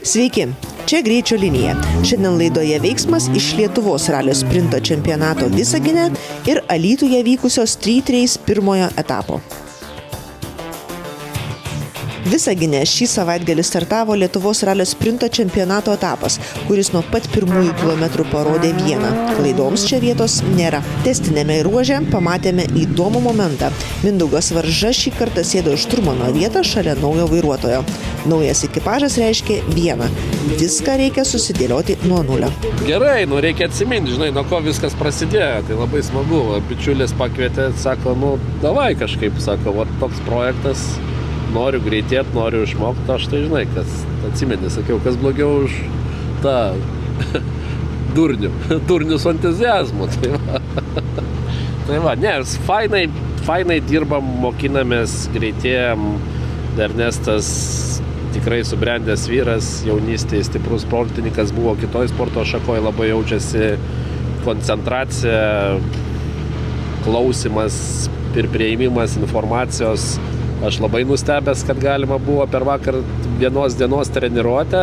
Sveiki, čia Greičio linija. Šiandien laidoje veiksmas iš Lietuvos ralio sprinto čempionato Visagine ir Alytuje vykusio Street Race pirmojo etapo. Visagine šį savaitgalį startavo Lietuvos ralio sprinto čempionato etapas, kuris nuo pat pirmųjų kilometrų parodė vieną. Klaidoms čia vietos nėra. Testinėme ruože pamatėme įdomų momentą. Mindaugas Varža šį kartą sėdo iš šturmano vietą šalia naujo vairuotojo. Naujas ekipažas reiškia vieną. Viską reikia susidėlioti nuo nulio. Gerai, reikia atsiminti, žinai, nuo ko viskas prasidėjo. Tai labai smagu. Bičiulis pakvietė, sako, davai kažkaip, sako, toks projektas. Noriu greitėti, noriu išmokti, aš tai žinai, kas atsimeni, sakiau, kas blogiau už tą durnių su entuziazmu. Tai va, fainai dirbam, mokinamės, greitėjam. Ernestas tikrai subrendęs vyras, jaunystėje stiprus sportininkas, buvo kitoj sporto šakoje, labai jaučiasi koncentracija, klausimas ir priėmimas informacijos. Aš labai nustebęs, kad galima buvo per vakar vienos dienos treniruotę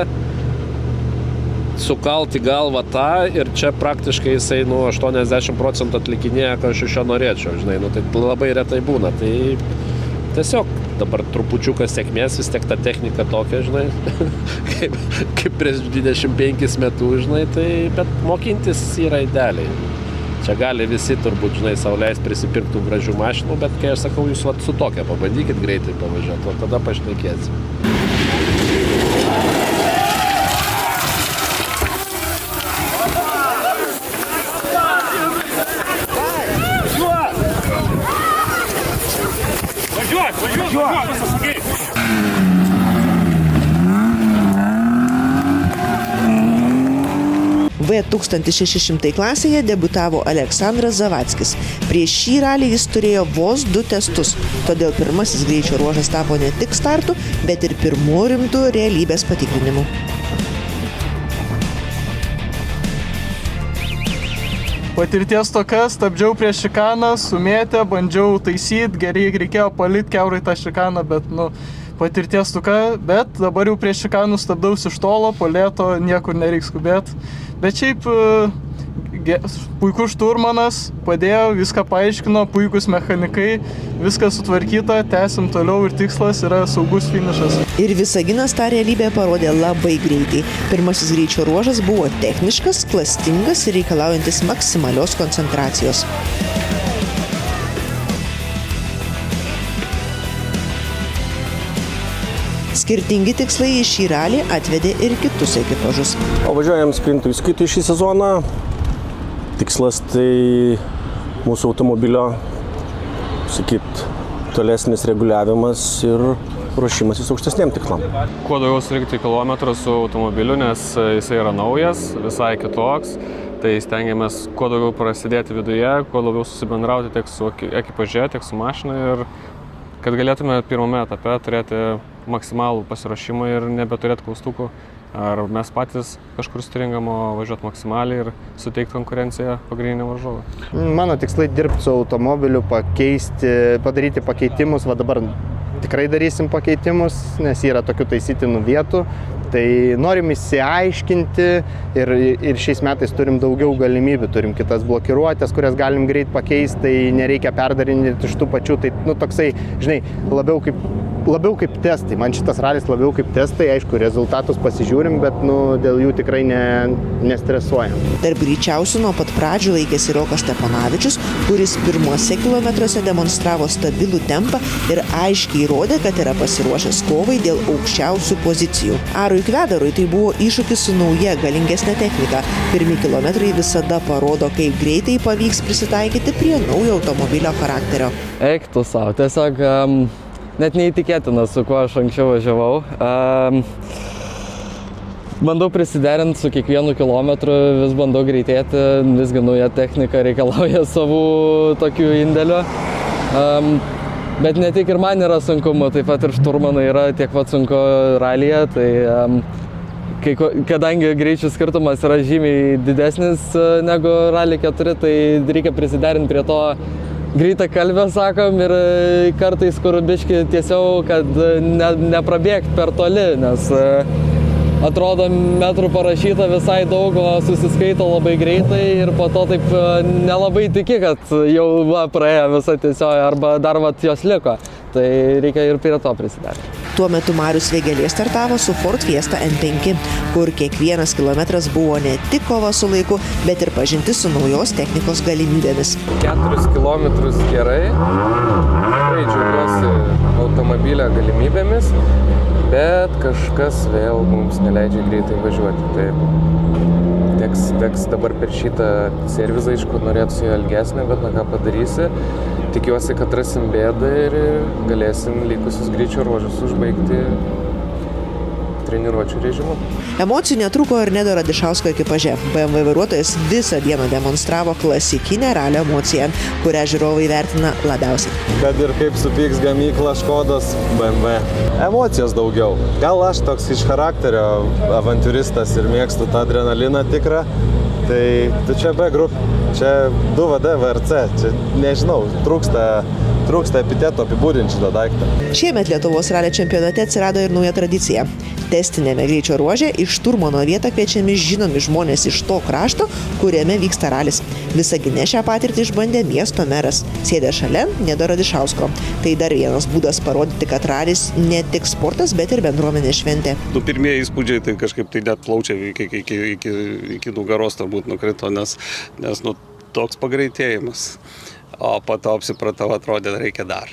sukalti galvą tą ir čia praktiškai jisai 80% atlikinėja, ką aš iš jo norėčiau, žinai, tai labai retai būna. Tai tiesiog dabar trupučiukas sėkmės, vis tiek ta technika tokia, žinai, kaip prieš 25 metų, žinai, tai bet mokintis yra idealiai. Čia gali visi turbūt, žinai, sau leist prisipirktų gražių mašinų, bet kai aš sakau, jūs su tokia pabandykit greitai pavažiuoti, o tada pašnekėsim. V1600 klasėje debiutavo Aleksandras Zavackis. Prieš šį ralį jis turėjo vos 2 testus, todėl pirmasis greičio ruožas tapo ne tik startu, bet ir pirmų rimtų realybės patikrinimų. Patirties tokia, stabdžiau prieš šikaną, sumėtę, bandžiau taisyti, gerai reikėjo palit kiaurai tą šikaną, bet patirties tokia, bet dabar jau prieš šikanų stabdaus iš tolo, po lėto niekur nereiks skubėti. Bet šiaip puikus šturmanas, padėjo, viską paaiškino, puikus mechanikai, viskas sutvarkyta, tęsim toliau ir tikslas yra saugus finišas. Ir Visaginas tą realybę parodė labai greitai. Pirmasis greičio ruožas buvo techniškas, klastingas ir reikalaujantis maksimalios koncentracijos. Skirtingi tikslai į šį ralį atvedė ir kitus ekipažus. Važiuojam sprintų įskaitų šį sezoną. Tikslas tai mūsų automobilio, tolesnis reguliavimas ir ruošimasis aukštesniem tikslam. Kuo daugiau surinkti kilometrų su automobiliu, nes jisai yra naujas, visai kitoks. Tai stengiamės kuo daugiau prasidėti viduje, kuo labiau susibendrauti tiek su ekipaže, tiek su mašina ir kad galėtume pirmame etape turėti maksimalų pasiruošimą ir nebeturėti klaustukų, ar mes patys kažkur stringam, o važiuoti maksimaliai ir suteikti konkurenciją pagrindiniam varžovui. Mano tikslai dirbti su automobiliu, padaryti pakeitimus, dabar tikrai darysim pakeitimus, nes yra tokių taisytinų vietų. Tai norim įsiaiškinti ir šiais metais turim daugiau galimybių, turim kitas blokiruotės, kurias galim greit pakeisti, tai nereikia perdarinėti iš tų pačių, tai toksai, žinai, labiau kaip testai. Man šitas ralis labiau kaip testai, aišku, rezultatus pasižiūrim, bet dėl jų tikrai nestresuojam. Tarp greičiausių nuo pat pradžių laikėsi Rokas Steponavičius, kuris pirmuose kilometruose demonstravo stabilų tempą ir aiškiai įrodė, kad yra pasiruošęs kovai dėl aukščiausių pozicijų. Arui Kvedarui tai buvo iššūkis su nauja, galingesnė technika. Pirmi kilometrai visada parodo, kaip greitai pavyks prisitaikyti prie naujo automobilio charakterio. Eik tu savo, tiesiog net neįtikėtina, su kuo aš anksčiau važiavau. Bandau prisiderinti su kiekvienu kilometru, vis bandau greitėti, visgi nauja technika reikalauja savų tokių indėlių. Bet ne tik ir man yra sunkumu, taip pat ir šturmanai yra tiek pat sunku ralyje, tai kadangi greičių skirtumas yra žymiai didesnis negu Rally 4, tai reikia prisiderinti prie to greitą kalbę sakom ir kartais kur biški tiesiau, kad neprabėgt per toli, nes atrodo metrų parašyta visai daug, o susiskaito labai greitai ir po to taip nelabai tiki, kad jau praėjo visą tiesioją arba dar jos liko. Tai reikia ir prie to prisidaryti. Tuo metu Marius Vėgėlė startavo su Ford Fiesta N5, kur kiekvienas kilometras buvo ne tik kova su laiku, bet ir pažintis su naujos technikos galimybėmis. 4 kilometrus gerai, tikrai džiaugiuosi automobilio galimybėmis, bet kažkas vėl mums neleidžia greitai važiuoti. Tai teks dabar per šitą servizą, aišku, norėtųsi ilgesnę, bet ką padarysi. Tikiuosi, kad rasim bėdą ir galėsim likusius greičio ruožus užbaigti treniruočių režimu. Emocijų netruko ir Nedo Radišausko ekipaže. BMW vairuotojas visą dieną demonstravo klasikinę ralio emociją, kurią žiūrovai vertina labiausiai. Kad ir kaip supyks gamykla Škodos BMW. Emocijos daugiau. Gal aš toks iš charakterio avantiūristas ir mėgstu tą adrenaliną tikrą, tai čia B grupė. Čia 2VD VRC, čia nežinau, trūksta epiteto apibūdinti šitą daiktą. Šiemet Lietuvos ralio čempionate atsirado ir nauja tradicija. Testinėme greičio ruože į šturmano vietą kviečiami žinomi žmonės iš to krašto, kuriame vyksta ralis. Visagine šią patirtį išbandė miesto meras. Sėdė šalia Nedo Radišausko. Tai dar vienas būdas parodyti, kad ralis ne tik sportas, bet ir bendruomenės šventė. Pirmieji įspūdžiai tai kažkaip tai net plaučiai iki nugaros turbūt nukrito, nes toks pagreitėjimas. O po to apsipratau, atrodė, reikia dar.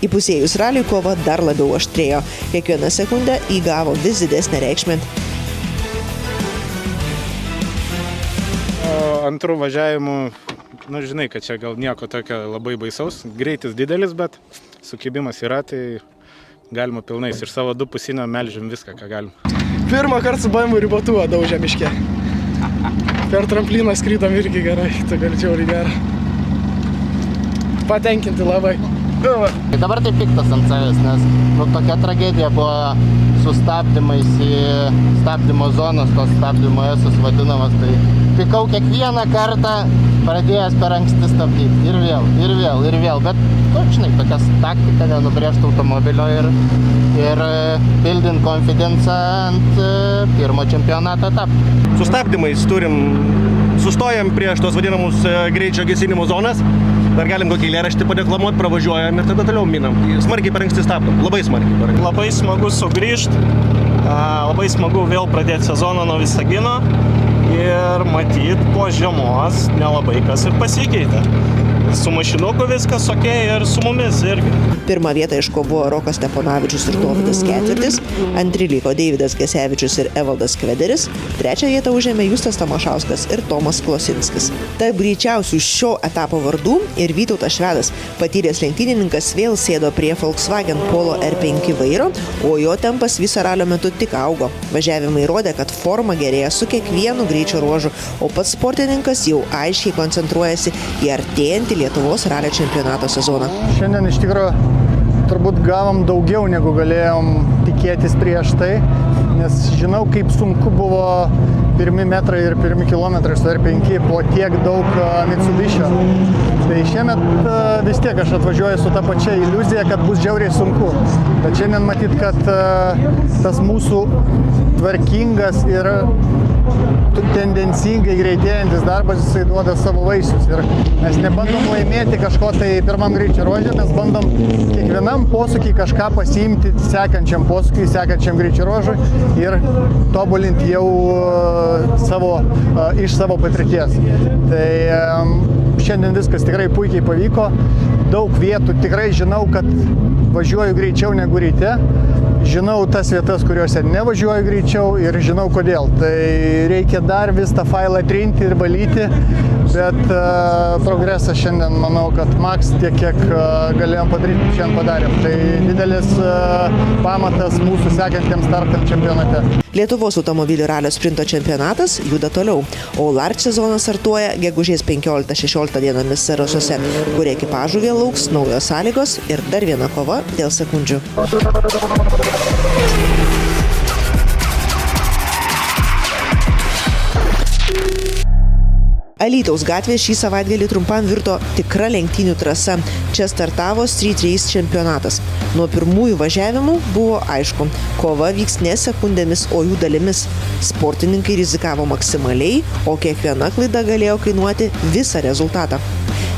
Įpusėjus raliui kova dar labiau aštrėjo. Kiekviena sekundė įgavo vis didesnę reikšmę. Antrų važiavimų, žinai, kad čia gal nieko tokio labai baisaus. Greitis didelis, bet sukibimas yra, tai galima pilnais. Ir savo 2,5 melžiam viską, ką galim. Pirmą kartą su BMW ribotuvą daužė miške. Per trampliną skrydom irgi gerai, tai gal čia gerą. Patenkinti labai. Dabar tai piktas ant savęs, nes tokia tragedija buvo su stabdymais į stabdymo zonos, tos stabdymo esus vadinamas. Tai pikau kiekvieną kartą, pradėjęs per anksti stabdyti. Ir vėl. Bet, žinai, tokia taktika nenubrėžti automobilio ir bildint konfidenciją ant pirmo čempionato etapų. Su stabdymais sustojam prieš tos vadinamus greičio gesinimo zonas. Dar galim kokį eilėraštį padeklamuoti, pravažiuojam ir tada toliau minam. Smarkiai per anksti stabdom, labai smarkiai. Labai smagu sugrįžti, labai smagu vėl pradėti sezoną nuo Visagino ir matyt po žiemos nelabai kas ir pasikeitė. Su mašinuku viskas okei ir su mumis irgi. Pirmą vietą iškovojo Rokas Steponavičius ir Dovydas Ketvirtis, antri liko Deividas Gesevičius ir Evaldas Kvederis, trečią vietą užėmė Justas Tamašauskas ir Tomas Klosinskis. Tarp greičiausių šio etapo vardų ir Vytautas Švedas, patyręs lenktynininkas, vėl sėdo prie Volkswagen Polo R5 vairo, o jo tempas visą ralio metu tik augo. Važiavimai rodė, kad forma gerėja su kiekvienu greičio ruožu, o pats sportininkas jau aiškiai koncentruojasi į artėjantį Lietuvos ralio čempionato sezoną. Šiandien iš tikrųjų turbūt gavom daugiau, negu galėjom tikėtis prieš tai, nes žinau, kaip sunku buvo pirmi metrai ir pirmi kilometrai su R5 po tiek daug Mitsubishio. Tai šiemet vis tiek aš atvažiuoju su ta pačia iliuzija, kad bus žiauriai sunku. Bet šiandien matyt, kad tas mūsų tvarkingas ir tendencingai greitėjantis darbas, jisai duoda savo vaisius. Ir mes nebandom laimėti kažko tai pirmam greičio ruože, mes bandom kiekvienam posūkį kažką pasiimti sekančiam posūkiui, sekančiam greičio ruožui ir tobulinti jau iš savo patirties. Tai šiandien viskas tikrai puikiai pavyko. Daug vietų tikrai žinau, kad važiuoju greičiau negu ryte. Žinau tas vietas, kuriuose nevažiuoju greičiau ir žinau kodėl. Tai reikia dar vis tą failą trinti ir valyti, bet progresą šiandien manau, kad maks tiek, kiek galėjom padaryti, šiandien padarėm. Tai didelis pamatas mūsų sekantiems startam čempionate. Lietuvos automobilių ralio sprinto čempionatas juda toliau, o Larč sezonas startuoja gegužės 15-16 dienomis Zarasuose, kur ekipažų vėl lauks naujos sąlygos ir dar viena kova dėl sekundžių. Alytaus gatvė šį savaitgalį trumpam virto tikra lenktynių trasa. Čia startavo Street Race čempionatas. Nuo pirmųjų važiavimų buvo aišku, kova vyks ne sekundėmis, o jų dalimis. Sportininkai rizikavo maksimaliai, o kiekviena klaida galėjo kainuoti visą rezultatą.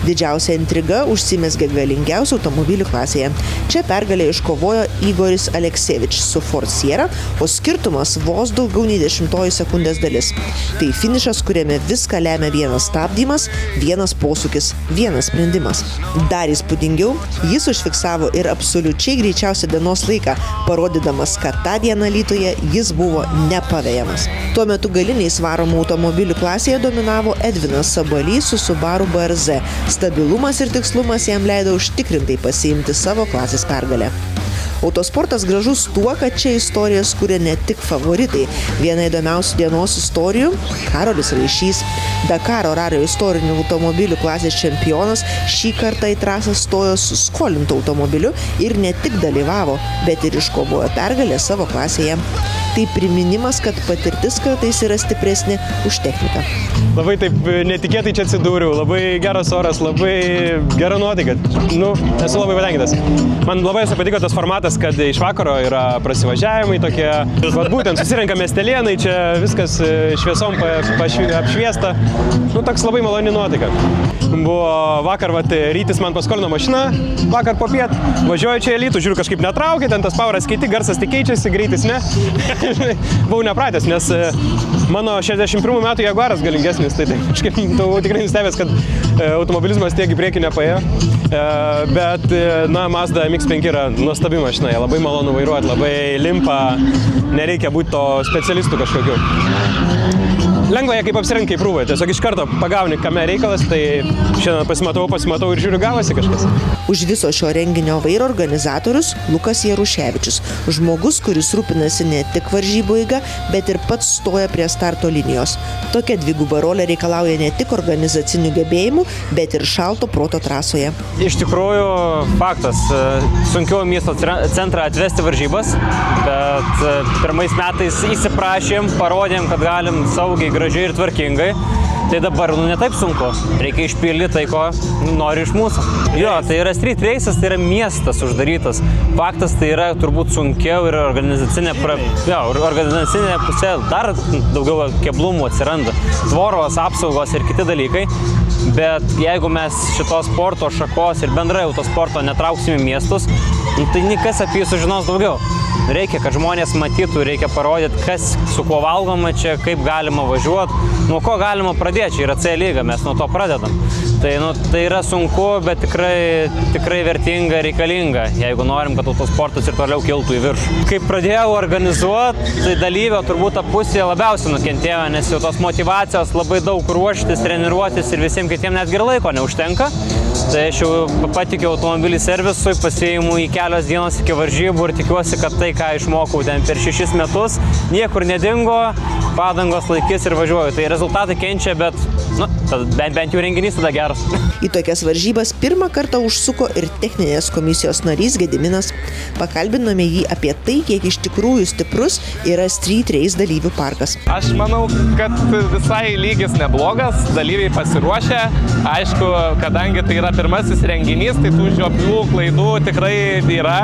Didžiausia intriga užsimezgė galingiausių automobilių klasėje. Čia pergalę iškovojo Igoris Aleksevičius su Ford Sierra, o skirtumas vos daugiau nei 10 sekundės dalis. Tai finišas, kuriame viską lemia vienas stabdymas, vienas posūkis, vienas sprendimas. Dar įspūdingiau, jis užfiksavo ir absoliučiai greičiausią dienos laiką, parodydamas, kad tą dieną Alytuje jis buvo nepavejamas. Tuo metu galiniais varomų automobilių klasėje dominavo Edvinas Sabalys su Subaru BRZ. Stabilumas ir tikslumas jam leido užtikrintai pasiimti savo klasės pergalę. Autosportas gražus tuo, kad čia istorijas kuria ne tik favoritai. Viena įdomiausių dienos istorijų – Karolis Raišys. Dakaro ralio istorinių automobilių klasės čempionas šį kartą į trasą stojo su skolintu automobiliu ir ne tik dalyvavo, bet ir iškovojo pergalę savo klasėje. Tai priminimas, kad patirtis kartais yra stipresnė už techniką. Labai taip netikėtai čia atsidūriau, labai geras oras, labai gera nuotaika. Esu labai patenkintas. Man labai patiko tas formatas, kad iš vakaro yra prasivažiavimai tokie, būtent susirenka miestelėnai, čia viskas šviesom apšviesta. Toks labai maloni nuotaika. Buvo vakar, rytis man paskolino mašiną, vakar popiet, važiuoju čia į Alytų, žiūriu kažkaip netraukia, ten tas poweras keiti, garsas tik keičiasi, greitis ne. Buvau nepratęs, nes mano 61 metų Jaguaras galingesnis, tai kažkaip buvau tikrai nustebęs, kad automobilizmas tiek į priekį nepaėjo. Bet, Mazda MX-5 yra nuostabi mašina, labai malonu vairuoti, labai limpa, nereikia būti to specialistų kažkokiu. Lengva ją kaip apsirenkai prūvai, tiesiog iš karto pagauni, kame reikalas, tai šiandien pasimatau ir žiūriu, gavosi kažkas. Už viso šio renginio vairo organizatorius Lukas Jaruševičius. Žmogus, kuris rūpinasi ne tik varžybų eiga, bet ir pats stoja prie starto linijos. Tokia dviguba rolė reikalauja ne tik organizacinių gebėjimų, bet ir šalto proto trasoje. Iš tikrųjų, faktas, sunkiau miesto centrą atvesti varžybas, bet pirmais metais įsiprašėm, parodėm, kad galim saugiai, gražiai ir tvarkingai. Tai dabar ne taip sunku, reikia išpildyti tai, ko nori iš mūsų. Jo, tai yra street races, tai yra miestas uždarytas. Faktas, tai yra turbūt sunkiau ir organizacinė pusė dar daugiau keblumų atsiranda. Tvoros, apsaugos ir kiti dalykai. Bet jeigu mes šitos sporto šakos ir bendrai autosporto netrauksime į miestus, tai niekas apie jį sužinos daugiau. Reikia, kad žmonės matytų, reikia parodyti, kas su kuo valgoma čia, kaip galima važiuoti, nuo ko galima pradėti. Čia yra C lyga, mes nuo to pradedam. Tai yra sunku, bet tikrai vertinga, reikalinga, jeigu norim, kad autosportas ir toliau kiltų į viršų. Kai pradėjau organizuoti, tai dalyvio turbūt ta pusė labiausiai nukentėjo, nes jau tos motyvacijos labai daug ruoštis, treniruotis ir visiems kitiems netgi ir laiko neužtenka. Tai aš jau patikiu automobilį servisui, pasiimu į kelios dienos iki varžybų ir tikiuosi, kad tai, ką išmokau ten per 6 metus, niekur nedingo, padangos laikys ir važiuoju. Tai rezultatai kenčia, bet bent jau renginys tada geras. Į tokias varžybas pirmą kartą užsuko ir techninės komisijos narys Gediminas. Pakalbinome jį apie tai, kiek iš tikrųjų stiprus yra Street Race dalyvių parkas. Aš manau, kad visai lygis neblogas, dalyviai pasiruošę. Aišku, kadangi tai yra pirmasis renginys, tai tų žioplių klaidų tikrai yra,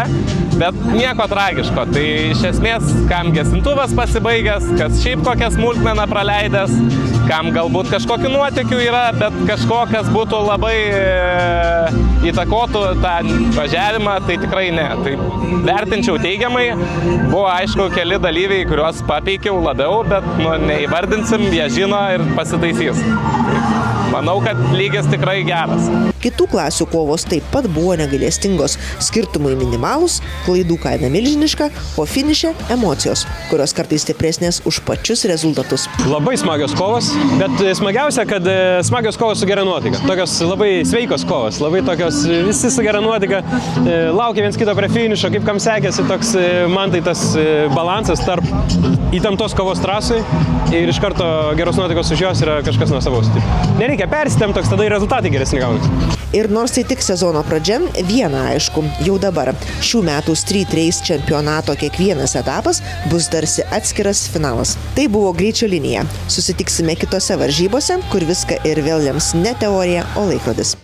bet nieko tragiško. Tai iš esmės, kam gesintuvas pasibaigęs, kas šiaip kokią smulkmeną praleidęs, kam galbūt kažkokiu nuotykiu yra, bet kažko, kas būtų labai įtakotų tą važiavimą, tai tikrai ne. Tai vertinčiau teigiamai. Buvo aišku keli dalyviai, kuriuos papeikiau labiau, bet neįvardinsim, jie žino ir pasitaisys. Manau, kad lygis tikrai geras. Kitų klasių kovos taip pat buvo negailestingos. Skirtumai minimalūs, klaidų kaina milžiniška, o finiše emocijos, kurios kartais stipresnės už pačius rezultatus. Labai smagios kovos, bet smagiausia, kad smagios kovos su gera nuotaika. Tokios labai sveikos kovos, labai tokios visi su gera nuotaika. Laukia viens kito prie finišo, kaip kam sekėsi, toks man tai tas balansas tarp įtemptos kovos trasui ir iš karto geros nuotaikos už jos yra kažkas nuostabaus. Nereikia persitempti, toks tada ir rezultatai geresni gaunasi. Ir nors tai tik sezono pradžia, viena aišku, jau dabar. Šių metų Street Race čempionato kiekvienas etapas bus tarsi atskiras finalas. Tai buvo Greičio linija. Susitiksime kitose varžybose, kur viską ir vėl lems ne teorija, o laikrodis.